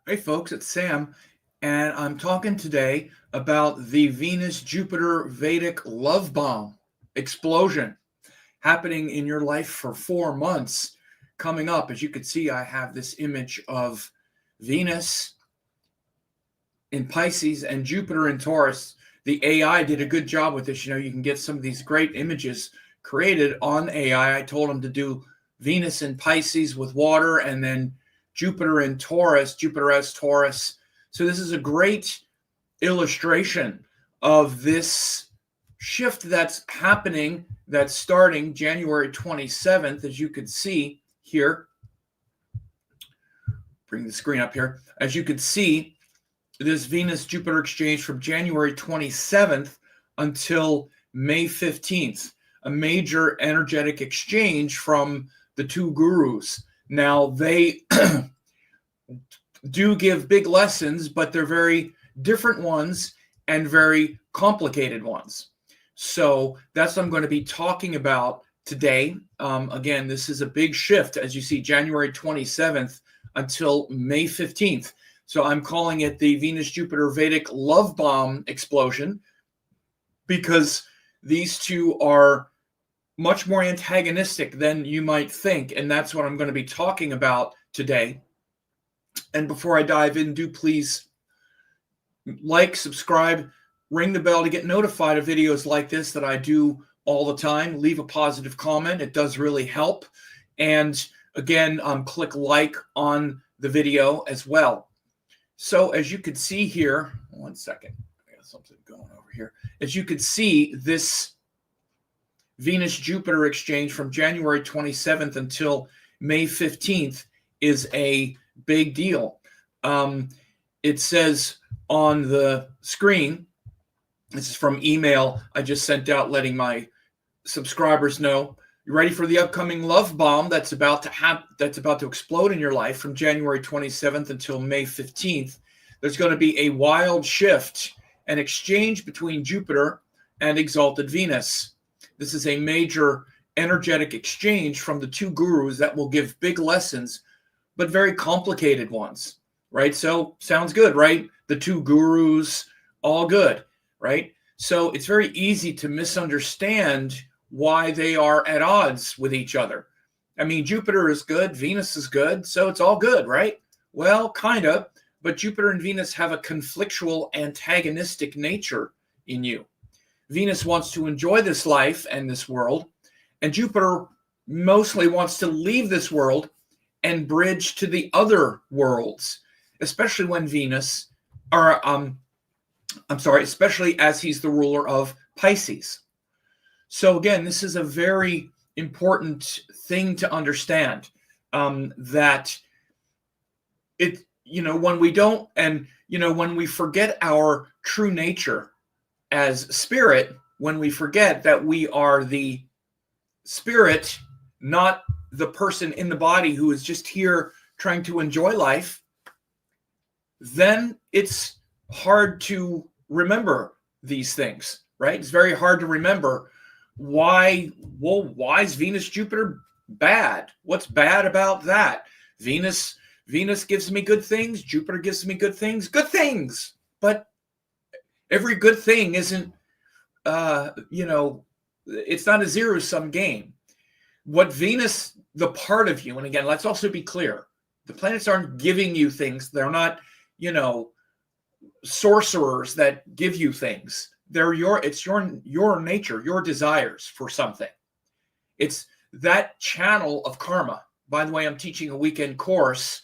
Hey folks, it's Sam, and I'm talking today about the Venus-Jupiter Vedic Love Bomb explosion happening in your life for 4 months coming up. As you can see, I have this image of Venus in Pisces and Jupiter in Taurus. The AI did a good job with this. You can get some of these great images created on AI. I told them to do Venus in Pisces with water and then Jupiter in Taurus, Jupiter as Taurus. So this is a great illustration of this shift that's happening, that's starting January 27th, as you can see here. Bring the screen up here. As you can see, this Venus-Jupiter exchange from January 27th until May 15th, a major energetic exchange from the two gurus. Now, they do give big lessons, but they're very different ones and very complicated ones. So that's what I'm going to be talking about today. Again, this is a big shift, as you see, January 27th until May 15th. So I'm calling it the Venus-Jupiter Vedic Love Bomb explosion because these two are much more antagonistic than you might think. And that's what I'm going to be talking about today. And before I dive in, do please like, subscribe, ring the bell to get notified of videos like this that I do all the time. Leave a positive comment. It does really help. And again, click like on the video as well. So as you can see here, one second, I got something going over here. As you can see, this Venus-Jupiter exchange from January 27th until May 15th is a big deal. It says on the screen, this is from email I just sent out letting my subscribers know, you ready for the upcoming love bomb that's about to explode in your life from January 27th until May 15th. There's going to be a wild shift, an exchange between Jupiter and exalted Venus. This is a major energetic exchange from the two gurus that will give big lessons, but very complicated ones, right? So sounds good, right? The two gurus, all good, right? So it's very easy to misunderstand why they are at odds with each other. I mean, Jupiter is good, Venus is good, so it's all good, right? Well, kind of, but Jupiter and Venus have a conflictual, antagonistic nature in you. Venus wants to enjoy this life and this world, and Jupiter mostly wants to leave this world and bridge to the other worlds, especially when Venus, or especially as he's the ruler of Pisces. So again, this is a very important thing to understand, that it, when we don't, and, when we forget our true nature as spirit, when we forget that we are the spirit, not the person in the body who is just here trying to enjoy life, then it's hard to remember these things, right? It's very hard to remember why is Venus Jupiter bad? What's bad about that? Venus gives me good things, Jupiter gives me good things, but every good thing isn't it's not a zero-sum game. What Venus, the part of you, and again, let's also be clear, the planets aren't giving you things. They're not, sorcerers that give you things. It's your nature, your desires for something. It's that channel of karma. By the way, I'm teaching a weekend course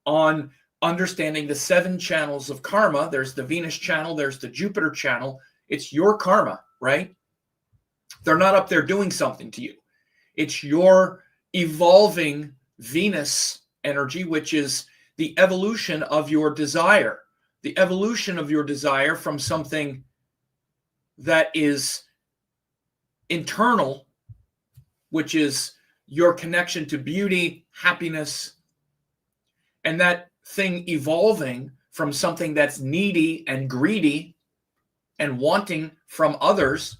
on understanding the 7 channels of karma. There's the Venus channel, there's the Jupiter channel. It's your karma, right? They're not up there doing something to you. It's your evolving Venus energy, which is the evolution of your desire. The evolution of your desire from something that is internal, which is your connection to beauty, happiness, and that thing evolving from something that's needy and greedy and wanting from others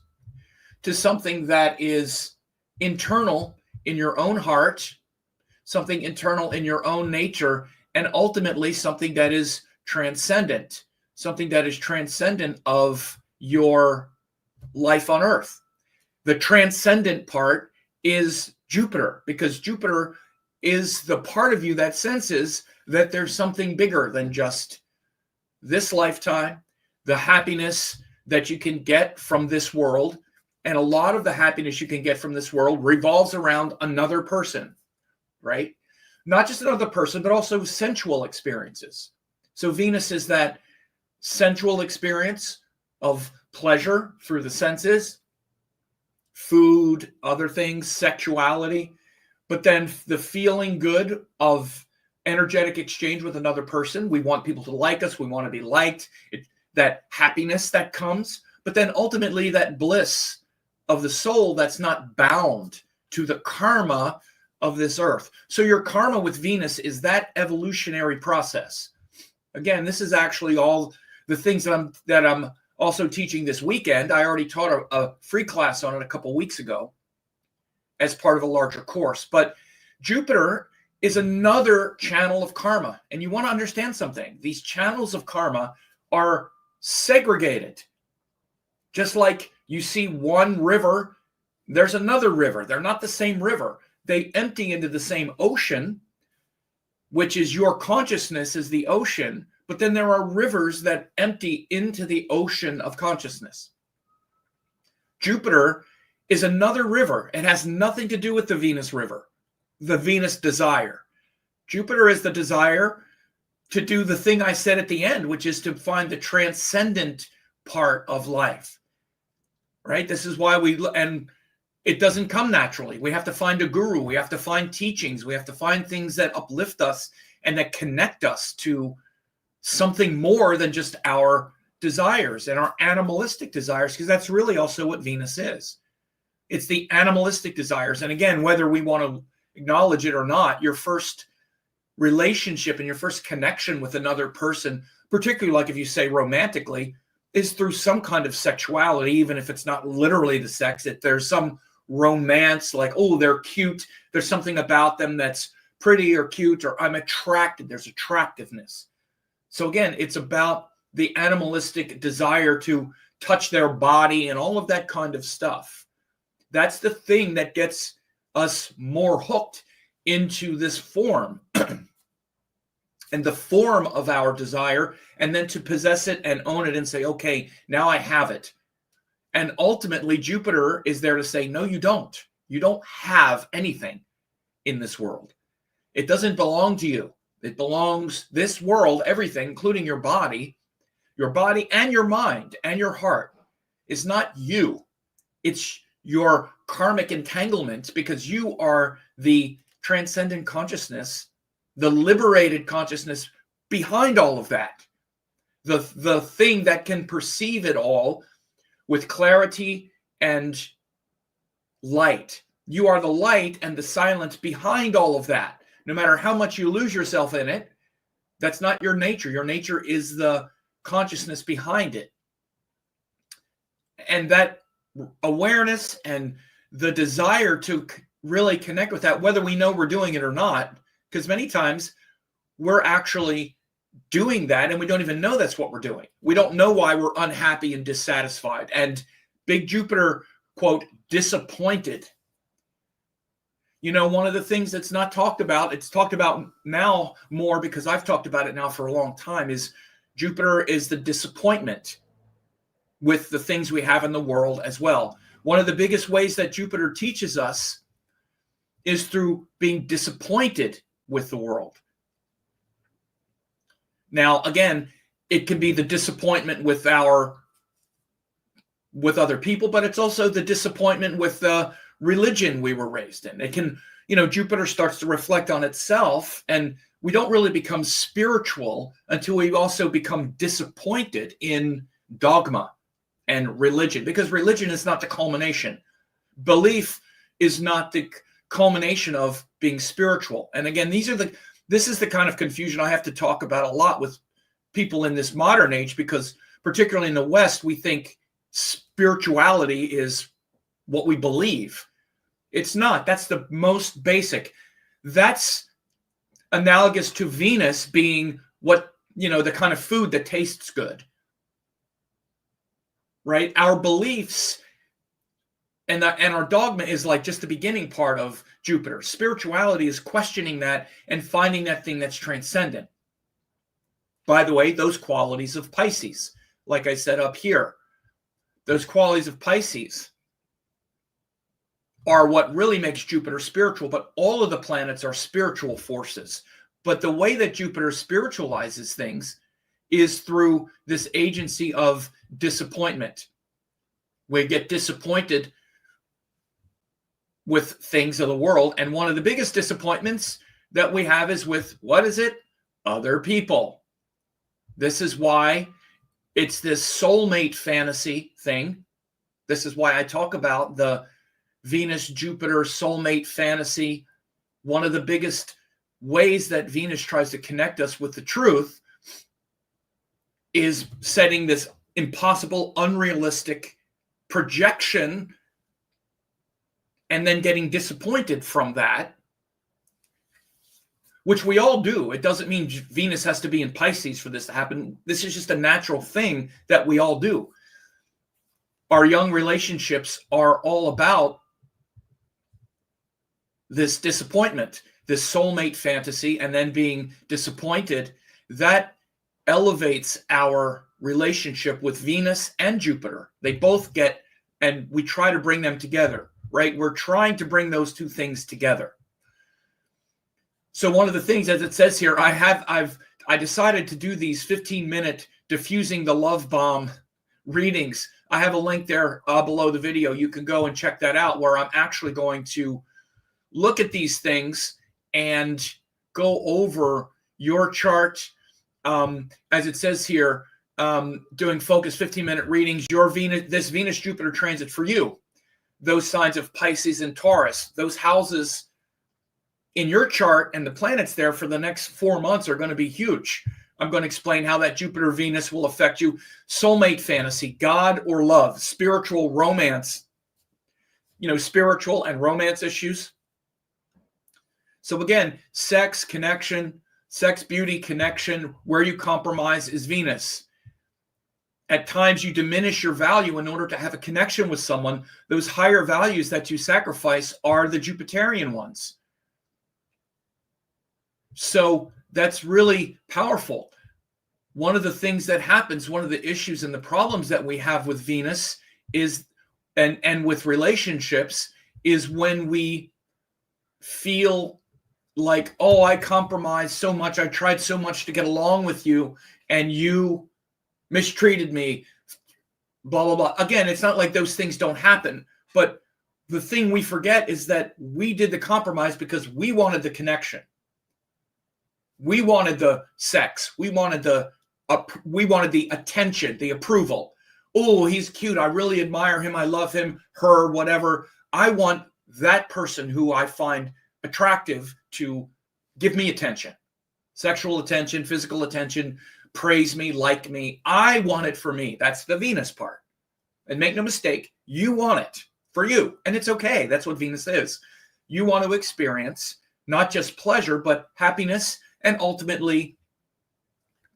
to something that is internal in your own heart, something internal in your own nature, and ultimately something that is transcendent, something that is transcendent of your life on Earth. The transcendent part is Jupiter, because Jupiter is the part of you that senses that there's something bigger than just this lifetime, the happiness that you can get from this world. And a lot of the happiness you can get from this world revolves around another person, right? Not just another person, but also sensual experiences. So Venus is that sensual experience of pleasure through the senses, food, other things, sexuality, but then the feeling good of energetic exchange with another person. We want people to like us. We want to be liked. That happiness that comes, but then ultimately that bliss of the soul that's not bound to the karma of this earth. So your karma with Venus is that evolutionary process. Again, this is actually all the things that I'm also teaching this weekend. I already taught a free class on it a couple weeks ago as part of a larger course. But Jupiter is another channel of karma. And you want to understand something. These channels of karma are segregated. Just like you see one river, there's another river. They're not the same river. They empty into the same ocean, which is your consciousness is the ocean. But then there are rivers that empty into the ocean of consciousness. Jupiter is another river. It has nothing to do with the Venus river, the Venus desire. Jupiter is the desire to do the thing I said at the end, which is to find the transcendent part of life, right? This is why and it doesn't come naturally. We have to find a guru. We have to find teachings. We have to find things that uplift us and that connect us to something more than just our desires and our animalistic desires, because that's really also what Venus is. It's the animalistic desires. And again, whether we want to acknowledge it or not, your first relationship and your first connection with another person, particularly like if you say romantically, is through some kind of sexuality, even if it's not literally the sex. There's some romance, like, oh, they're cute. There's something about them that's pretty or cute, or I'm attracted. There's attractiveness. So again, it's about the animalistic desire to touch their body and all of that kind of stuff. That's the thing that gets us more hooked into this form and the form of our desire, and then to possess it and own it and say, okay, now I have it. And ultimately, Jupiter is there to say, no, you don't. You don't have anything in this world. It doesn't belong to you. It belongs, this world, everything, including your body and your mind and your heart, is not you. It's your karmic entanglement, because you are the transcendent consciousness, the liberated consciousness behind all of that. The thing that can perceive it all with clarity and light. You are the light and the silence behind all of that. No matter how much you lose yourself in it, that's not your nature. Your nature is the consciousness behind it. And that awareness and the desire to really connect with that, whether we know we're doing it or not, because many times we're actually doing that and we don't even know that's what we're doing. We don't know why we're unhappy and dissatisfied. And big Jupiter, quote, disappointed. You know, one of the things that's not talked about, it's talked about now more because I've talked about it now for a long time, is Jupiter is the disappointment with the things we have in the world as well. One of the biggest ways that Jupiter teaches us is through being disappointed with the world. Now, again, it can be the disappointment with other people, but it's also the disappointment with the religion we were raised in. It can, Jupiter starts to reflect on itself, and we don't really become spiritual until we also become disappointed in dogma and religion, because religion is not the culmination. Belief is not the culmination of being spiritual. And again, this is the kind of confusion I have to talk about a lot with people in this modern age, because particularly in the West, we think spirituality is what we believe. It's not. That's the most basic. That's analogous to Venus being what, the kind of food that tastes good, right? Our beliefs and our dogma is like just the beginning part of Jupiter. Spirituality is questioning that and finding that thing that's transcendent. By the way, those qualities of Pisces, like I said up here, those qualities of Pisces are what really makes Jupiter spiritual, but all of the planets are spiritual forces. But the way that Jupiter spiritualizes things is through this agency of disappointment. We get disappointed with things of the world, and one of the biggest disappointments that we have is with, what is it? Other people. This is why it's this soulmate fantasy thing. This is why I talk about the Venus-Jupiter soulmate fantasy. One of the biggest ways that Venus tries to connect us with the truth is setting this impossible, unrealistic projection and then getting disappointed from that, which we all do. It doesn't mean Venus has to be in Pisces for this to happen. This is just a natural thing that we all do. Our young relationships are all about this disappointment, this soulmate fantasy, and then being disappointed. That elevates our relationship with Venus and Jupiter. They both get, and we try to bring them together, right? We're trying to bring those two things together. So one of the things, as it says here, I decided to do these 15-minute diffusing the love bomb readings. I have a link there below the video. You can go and check that out, where I'm actually going to look at these things and go over your chart. As it says here, doing focus 15-minute readings, this Venus-Jupiter transit for you, those signs of Pisces and Taurus, those houses in your chart and the planets there for the next 4 months are going to be huge. I'm going to explain how that Jupiter-Venus will affect you. Soulmate fantasy, God or love, spiritual romance, spiritual and romance issues. So again, sex, connection, sex, beauty, connection, where you compromise is Venus. At times you diminish your value in order to have a connection with someone. Those higher values that you sacrifice are the Jupiterian ones. So that's really powerful. One of the things that happens, one of the issues and the problems that we have with Venus is, and with relationships, is when we feel like, oh, I compromised so much, I tried so much to get along with you, and you mistreated me, blah, blah, blah. Again, it's not like those things don't happen, but the thing we forget is that we did the compromise because we wanted the connection. We wanted the sex. We wanted the attention, the approval. Oh, he's cute. I really admire him. I love him, her, whatever. I want that person who I find attractive to give me attention, sexual attention, physical attention, praise me, like me. I want it for me. That's the Venus part. And make no mistake, you want it for you. And it's okay. That's what Venus is. You want to experience not just pleasure, but happiness, and ultimately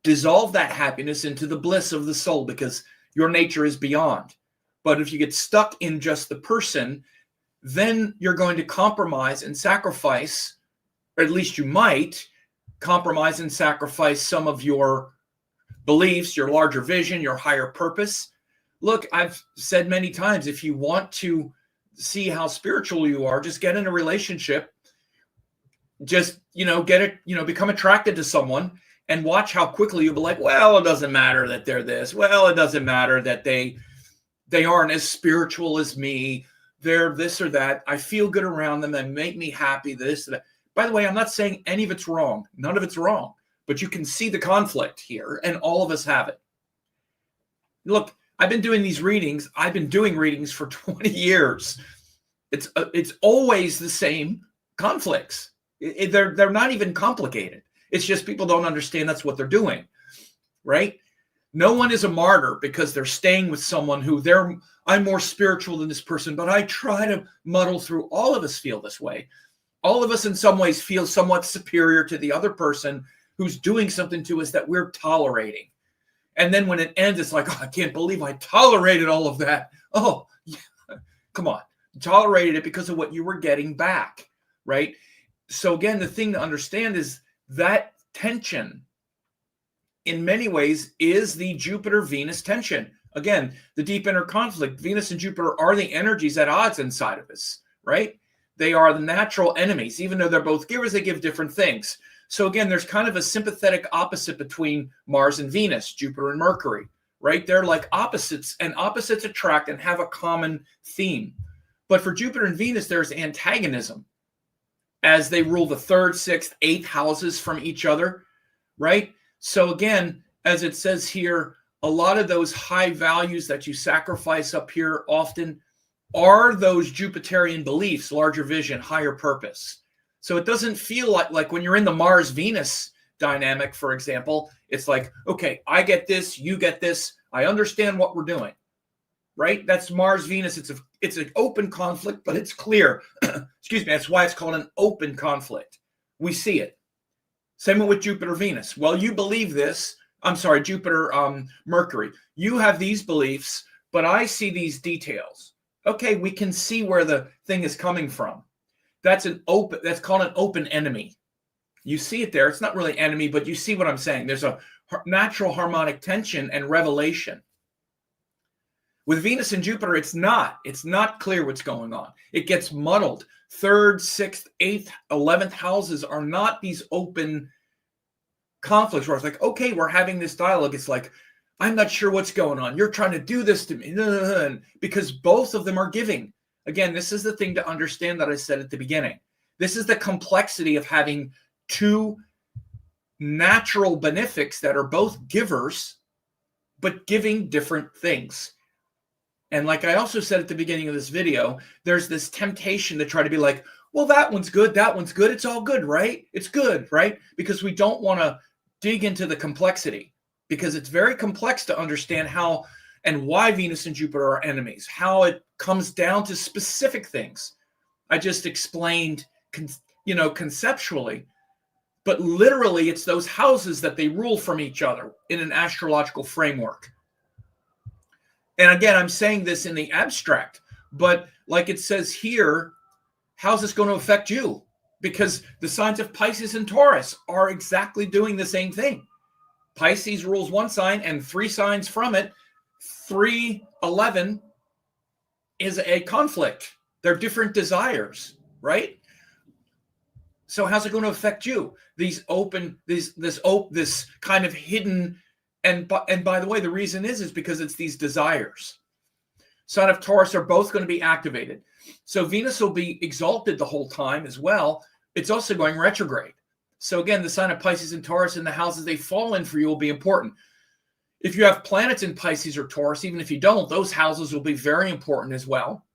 dissolve that happiness into the bliss of the soul, because your nature is beyond. But if you get stuck in just the person, then you're going to compromise and sacrifice, or at least you might compromise and sacrifice some of your beliefs, your larger vision, your higher purpose. Look, I've said many times, if you want to see how spiritual you are, just get in a relationship. Just, get it, become attracted to someone and watch how quickly you'll be like, well, it doesn't matter that they're this. Well, it doesn't matter that they aren't as spiritual as me. They're this or that. I feel good around them. They make me happy, this or that. By the way, I'm not saying any of it's wrong. None of it's wrong. But you can see the conflict here, and all of us have it. Look, I've been doing these readings. I've been doing readings for 20 years. It's always the same conflicts. They're not even complicated. It's just people don't understand that's what they're doing, right? No one is a martyr because they're staying with someone who I'm more spiritual than this person, but I try to muddle through. All of us feel this way. All of us in some ways feel somewhat superior to the other person who's doing something to us that we're tolerating. And then when it ends, it's like, oh, I can't believe I tolerated all of that. Oh, yeah. Come on. You tolerated it because of what you were getting back, right? So again, the thing to understand is that tension in many ways is the Jupiter-Venus tension. Again, the deep inner conflict. Venus and Jupiter are the energies at odds inside of us, right? They are the natural enemies. Even though they're both givers, they give different things. So again, there's kind of a sympathetic opposite between Mars and Venus, Jupiter and Mercury, right? They're like opposites, and opposites attract and have a common theme. But for Jupiter and Venus, there's antagonism as they rule the 3rd, 6th, 8th houses from each other, right? So again, as it says here, a lot of those high values that you sacrifice up here often are those Jupiterian beliefs, larger vision, higher purpose. So it doesn't feel like when you're in the Mars-Venus dynamic, for example, it's like, okay, I get this, you get this, I understand what we're doing, right? That's Mars-Venus. It's an open conflict, but it's clear. Excuse me. That's why it's called an open conflict. We see it. Same with Jupiter-Venus. Well, you believe this. I'm sorry, Jupiter-Mercury. You have these beliefs, but I see these details. Okay, we can see where the thing is coming from. That's called an open enemy. You see it there. It's not really enemy, but you see what I'm saying. There's a natural harmonic tension and revelation. With Venus and Jupiter, it's not clear what's going on. It gets muddled. 3rd, 6th, 8th, 11th houses are not these open conflicts where it's like, okay, we're having this dialogue. It's like, I'm not sure what's going on. You're trying to do this to me. Because both of them are giving. Again, this is the thing to understand that I said at the beginning. This is the complexity of having two natural benefics that are both givers, but giving different things. And like I also said at the beginning of this video, there's this temptation to try to be like, well, that one's good. That one's good. It's all good, right? It's good, right? Because we don't want to dig into the complexity, because it's very complex to understand how and why Venus and Jupiter are enemies, how it comes down to specific things. I just explained, conceptually, but literally it's those houses that they rule from each other in an astrological framework. And again, I'm saying this in the abstract, but like it says here, how's this going to affect you? Because the signs of Pisces and Taurus are exactly doing the same thing. Pisces rules one sign, and 3 signs from it, 3-11 is a conflict. They're different desires, right? So how's it going to affect you? This kind of hidden, and by the way, the reason is because it's these desires. Sign of Taurus are both going to be activated. So Venus will be exalted the whole time as well. It's also going retrograde. So again, the sign of Pisces and Taurus and the houses they fall in for you will be important. If you have planets in Pisces or Taurus, even if you don't, those houses will be very important as well.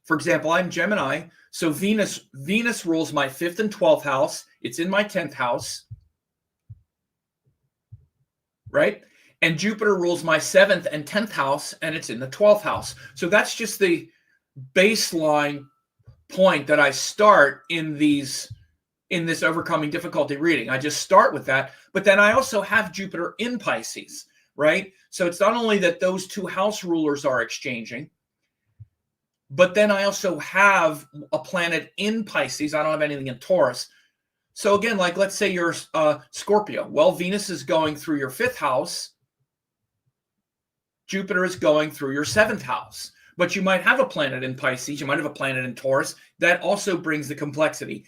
For example, I'm Gemini, so Venus rules my 5th and 12th house. It's in my 10th house, right? And Jupiter rules my 7th and 10th house, and it's in the 12th house. So that's just the baseline point that I start in this overcoming difficulty reading. I just start with that, but then I also have Jupiter in Pisces, right? So it's not only that those 2 house rulers are exchanging, but then I also have a planet in Pisces. I don't have anything in Taurus. So again, like let's say you're Scorpio. Well, Venus is going through your 5th house. Jupiter is going through your 7th house. But you might have a planet in Pisces. You might have a planet in Taurus. That also brings the complexity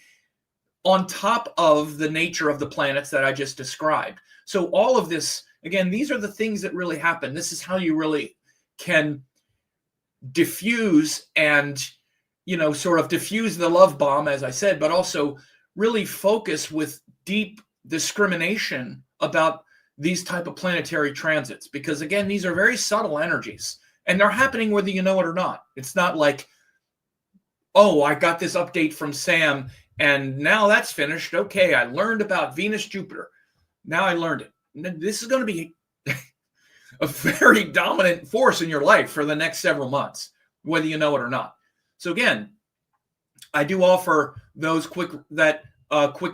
on top of the nature of the planets that I just described. So all of this, again, these are the things that really happen. This is how you really can diffuse and, sort of diffuse the love bomb, as I said, but also really focus with deep discrimination about these type of planetary transits. Because again, these are very subtle energies and they're happening whether you know it or not. It's not like, oh, I got this update from Sam and now that's finished. Okay, I learned about Venus, Jupiter. Now I learned it. This is going to be a very dominant force in your life for the next several months, whether you know it or not. So again, I do offer those quick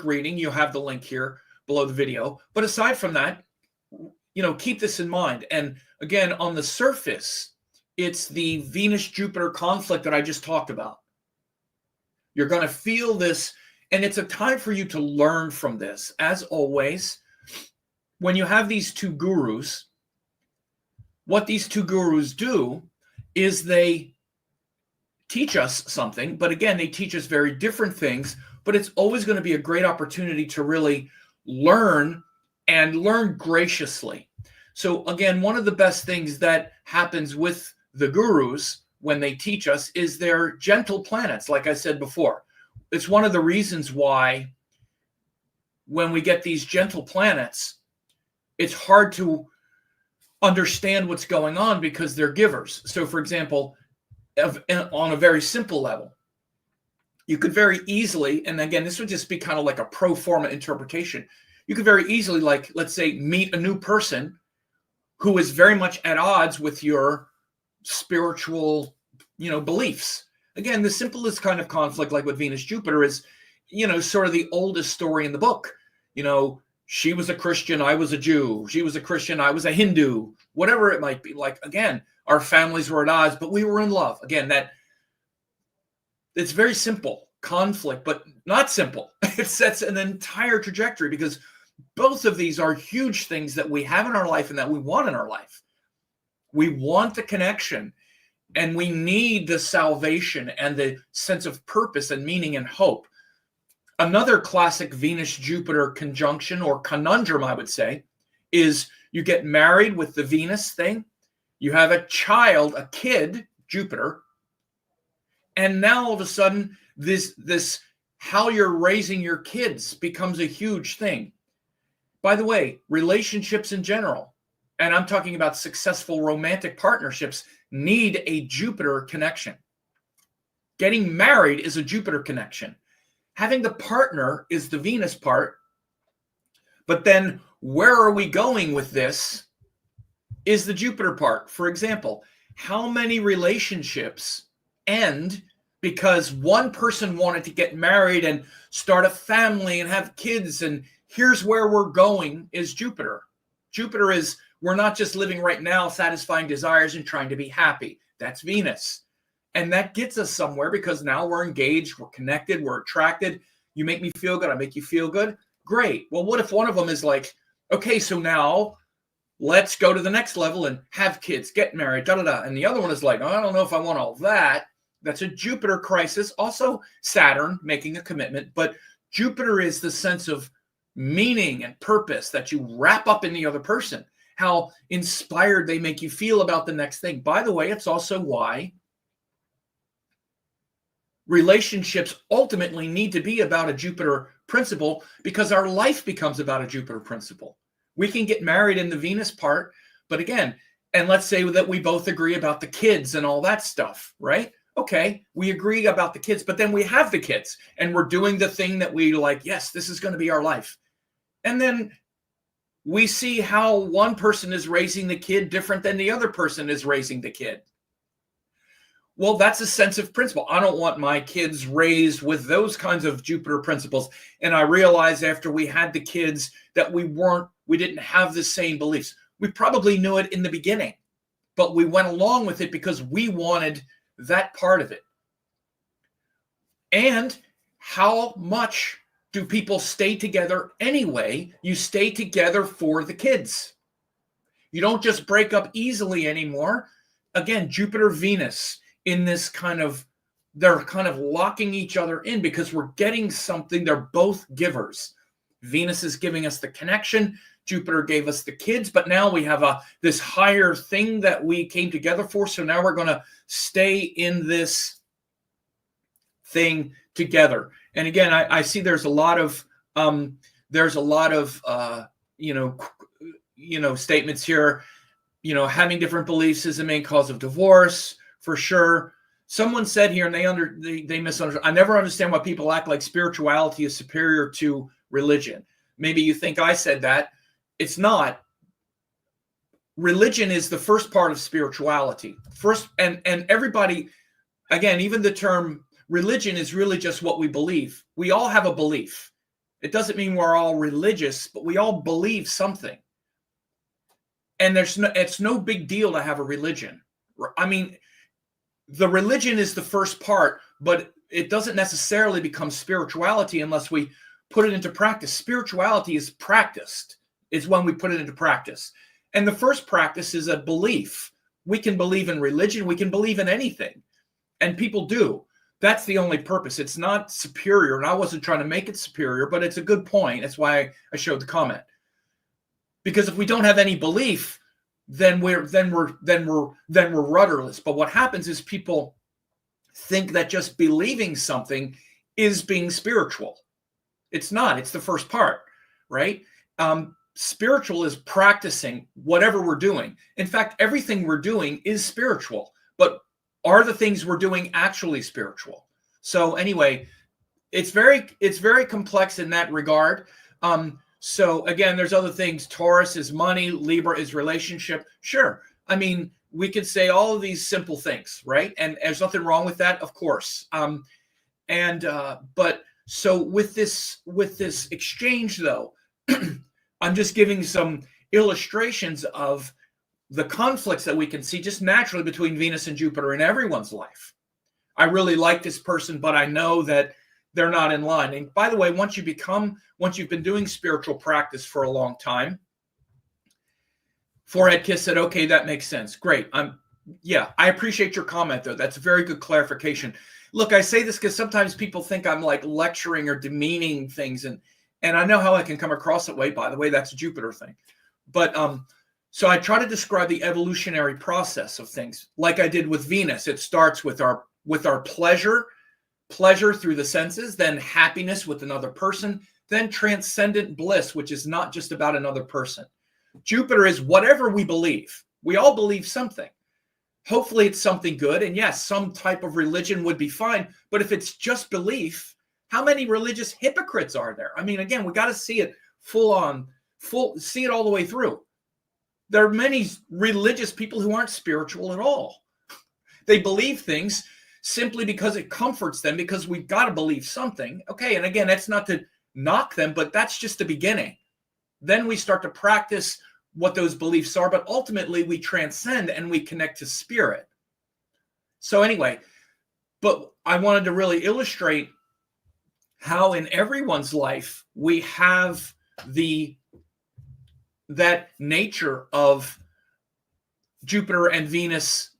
reading. You have the link here below the video. But aside from that, keep this in mind. And again, on the surface, it's the Venus-Jupiter conflict that I just talked about. You're going to feel this, and it's a time for you to learn from this. As always, when you have these two gurus, what these two gurus do is they teach us something, but again, they teach us very different things, but it's always going to be a great opportunity to really learn and learn graciously. So again, one of the best things that happens with the gurus when they teach us is they're gentle planets, like I said before. It's one of the reasons why when we get these gentle planets, it's hard to understand what's going on because they're givers. So for example, on a very simple level, you could very easily, and again, this would just be kind of like a pro forma interpretation. You could very easily, like, let's say, meet a new person who is very much at odds with your spiritual, beliefs. Again, the simplest kind of conflict, like with Venus Jupiter, is, sort of the oldest story in the book. She was a Christian, I was a Jew. She was a Christian, I was a Hindu. Whatever it might be. Like, again, our families were at odds, but we were in love. Again, it's very simple conflict, but not simple. It sets an entire trajectory because both of these are huge things that we have in our life and that we want in our life. We want the connection, and we need the salvation and the sense of purpose and meaning and hope. Another classic Venus-Jupiter conjunction or conundrum, I would say, is you get married with the Venus thing. You have a child, a kid, Jupiter, and now all of a sudden this how you're raising your kids becomes a huge thing. By the way, relationships in general, and I'm talking about successful romantic partnerships, need a Jupiter connection. Getting married is a Jupiter connection. Having the partner is the Venus part. But then where are we going with this is the Jupiter part. For example, how many relationships end because one person wanted to get married and start a family and have kids, and here's where we're going is Jupiter. Jupiter is, we're not just living right now, satisfying desires and trying to be happy. That's Venus. And that gets us somewhere because now we're engaged, we're connected, we're attracted. You make me feel good, I make you feel good. Great. Well, what if one of them is like, okay, so now let's go to the next level and have kids, get married, da-da-da. And the other one is like, oh, I don't know if I want all that. That's a Jupiter crisis. Also Saturn making a commitment. But Jupiter is the sense of meaning and purpose that you wrap up in the other person, how inspired they make you feel about the next thing. By the way, it's also why relationships ultimately need to be about a Jupiter principle, because our life becomes about a Jupiter principle. We can get married in the Venus part, but again, and let's say that we both agree about the kids and all that stuff, right? Okay, we agree about the kids, but then we have the kids and we're doing the thing that we like, yes, this is going to be our life. And then we see how one person is raising the kid different than the other person is raising the kid. Well, that's a sense of principle. I don't want my kids raised with those kinds of Jupiter principles. And I realized after we had the kids that we didn't have the same beliefs. We probably knew it in the beginning, but we went along with it because we wanted that part of it. And how much do people stay together anyway? You stay together for the kids. You don't just break up easily anymore. Again, Jupiter, Venus, in this they're kind of locking each other in because we're getting something. They're both givers. Venus is giving us the connection. Jupiter gave us the kids, but now we have this higher thing that we came together for. So now we're going to stay in this thing together. And again, I see there's a lot of statements here. Having different beliefs is the main cause of divorce. For sure. Someone said here, and they misunderstood. I never understand why people act like spirituality is superior to religion. Maybe you think I said that. It's not. Religion is the first part of spirituality. First, and everybody, again, even the term religion is really just what we believe. We all have a belief. It doesn't mean we're all religious, but we all believe something. And it's no big deal to have a religion. I mean, the religion is the first part, but it doesn't necessarily become spirituality unless we put it into practice. Spirituality is practiced, is when we put it into practice. And the first practice is a belief. We can believe in religion. We can believe in anything. And people do. That's the only purpose. It's not superior. And I wasn't trying to make it superior, but it's a good point. That's why I showed the comment. Because if we don't have any belief, then we're rudderless. But what happens is people think that just believing something is being spiritual. It's not. It's the first part, right? Spiritual is practicing whatever we're doing. In fact, everything we're doing is spiritual. But are the things we're doing actually spiritual? So anyway, it's very complex in that regard. So again, there's other things. Taurus is money. Libra is relationship. Sure. I mean, we could say all of these simple things, right? And there's nothing wrong with that, of course. But so with this exchange, though, I'm just giving some illustrations of the conflicts that we can see just naturally between Venus and Jupiter in everyone's life. I really like this person, but I know that they're not in line. And by the way, once you've been doing spiritual practice for a long time, Forehead Kiss said, okay, that makes sense. Great. I appreciate your comment, though. That's a very good clarification. Look, I say this because sometimes people think I'm like lecturing or demeaning things. And I know how I can come across that way. By the way, that's a Jupiter thing. But so I try to describe the evolutionary process of things like I did with Venus. It starts with our pleasure through the senses, then happiness with another person, then transcendent bliss, which is not just about another person. Jupiter is whatever we believe. We all believe something. Hopefully it's something good. And yes, some type of religion would be fine. But if it's just belief, how many religious hypocrites are there? I mean, again, we got to see it see it all the way through. There are many religious people who aren't spiritual at all. They believe things simply because it comforts them, because we've got to believe something. Okay, and again, that's not to knock them, but that's just the beginning. Then we start to practice what those beliefs are, but ultimately we transcend and we connect to spirit. So anyway, but I wanted to really illustrate how in everyone's life we have that nature of Jupiter and Venus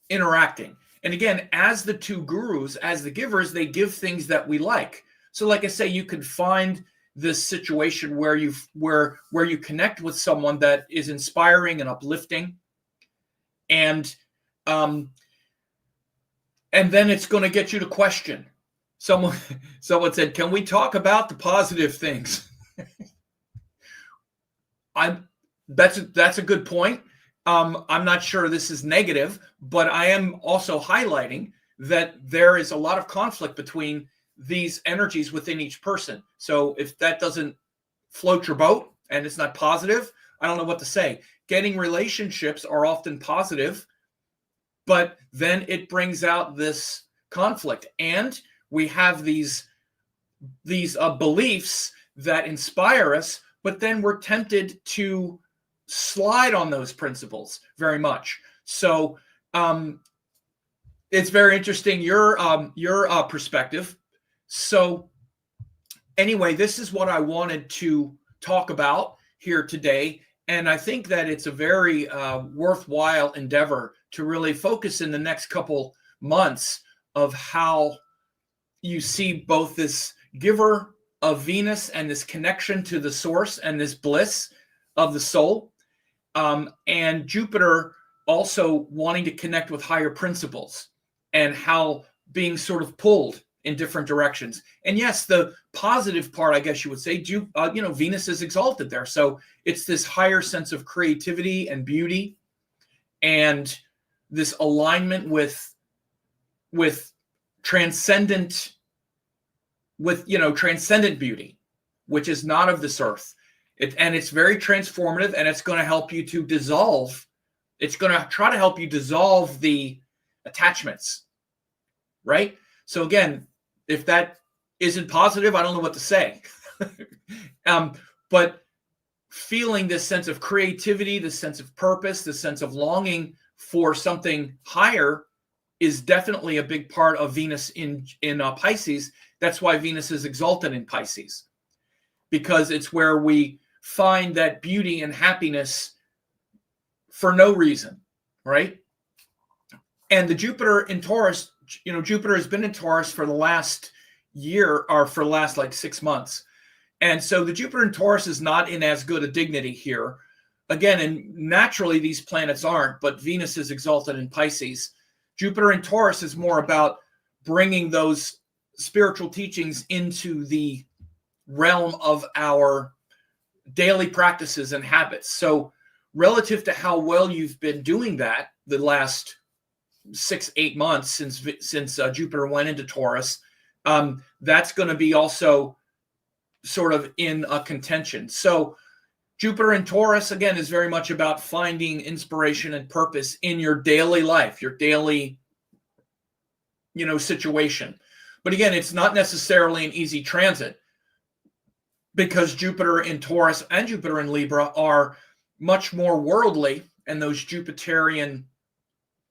interacting. And again, as the two gurus, as the givers, they give things that we like. So like I say, you could find this situation where you connect with someone that is inspiring and uplifting. And then it's going to get you to question. Someone said, can we talk about the positive things? That's a good point. I'm not sure this is negative, but I am also highlighting that there is a lot of conflict between these energies within each person. So if that doesn't float your boat and it's not positive, I don't know what to say. Getting relationships are often positive, but then it brings out this conflict. And we have these beliefs that inspire us, but then we're tempted to slide on those principles very much. So it's very interesting, your perspective. So anyway, this is what I wanted to talk about here today. And I think that it's a very worthwhile endeavor to really focus in the next couple months of how you see both this giver of Venus and this connection to the source and this bliss of the soul, and Jupiter also wanting to connect with higher principles and how being sort of pulled in different directions. And yes, the positive part, I guess you would say, Venus is exalted there. So it's this higher sense of creativity and beauty and this alignment with transcendent beauty, which is not of this earth. And it's very transformative, and it's going to help you to dissolve. It's going to try to help you dissolve the attachments, right? So again, if that isn't positive, I don't know what to say. But feeling this sense of creativity, this sense of purpose, this sense of longing for something higher is definitely a big part of Venus in Pisces. That's why Venus is exalted in Pisces, because it's where we find that beauty and happiness for no reason, right? And the Jupiter in Taurus, Jupiter has been in Taurus for the last year, or for the last like 6 months. And so the Jupiter in Taurus is not in as good a dignity here. Again, and naturally these planets aren't, but Venus is exalted in Pisces. Jupiter in Taurus is more about bringing those spiritual teachings into the realm of our daily practices and habits. So relative to how well you've been doing that the last 6-8 months since Jupiter went into Taurus, that's going to be also sort of in a contention. So Jupiter in Taurus, again, is very much about finding inspiration and purpose in your daily life, your daily, situation. But again, it's not necessarily an easy transit, because Jupiter in Taurus and Jupiter in Libra are much more worldly, and those Jupiterian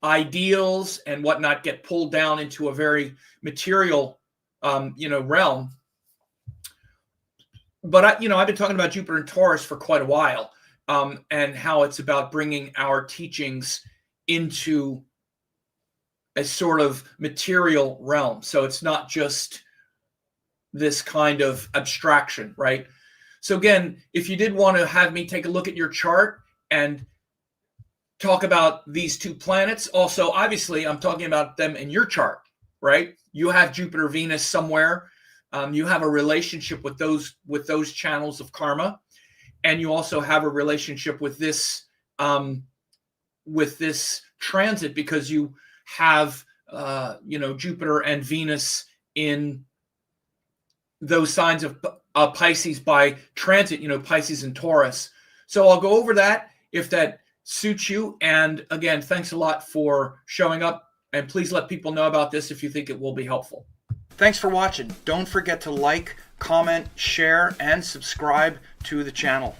ideals and whatnot get pulled down into a very material, realm. But I've been talking about Jupiter in Taurus for quite a while, and how it's about bringing our teachings into a sort of material realm. So it's not just this kind of abstraction, right? So again, if you did want to have me take a look at your chart and talk about these two planets, also, obviously, I'm talking about them in your chart, right? You have Jupiter, Venus somewhere. You have a relationship with those channels of karma, and you also have a relationship with this transit, because you have Jupiter and Venus in those signs of Pisces by transit, Pisces and Taurus. So I'll go over that if that suits you. And again, thanks a lot for showing up, and please let people know about this if you think it will be helpful. Thanks for watching. Don't forget to like, comment, share, and subscribe to the channel.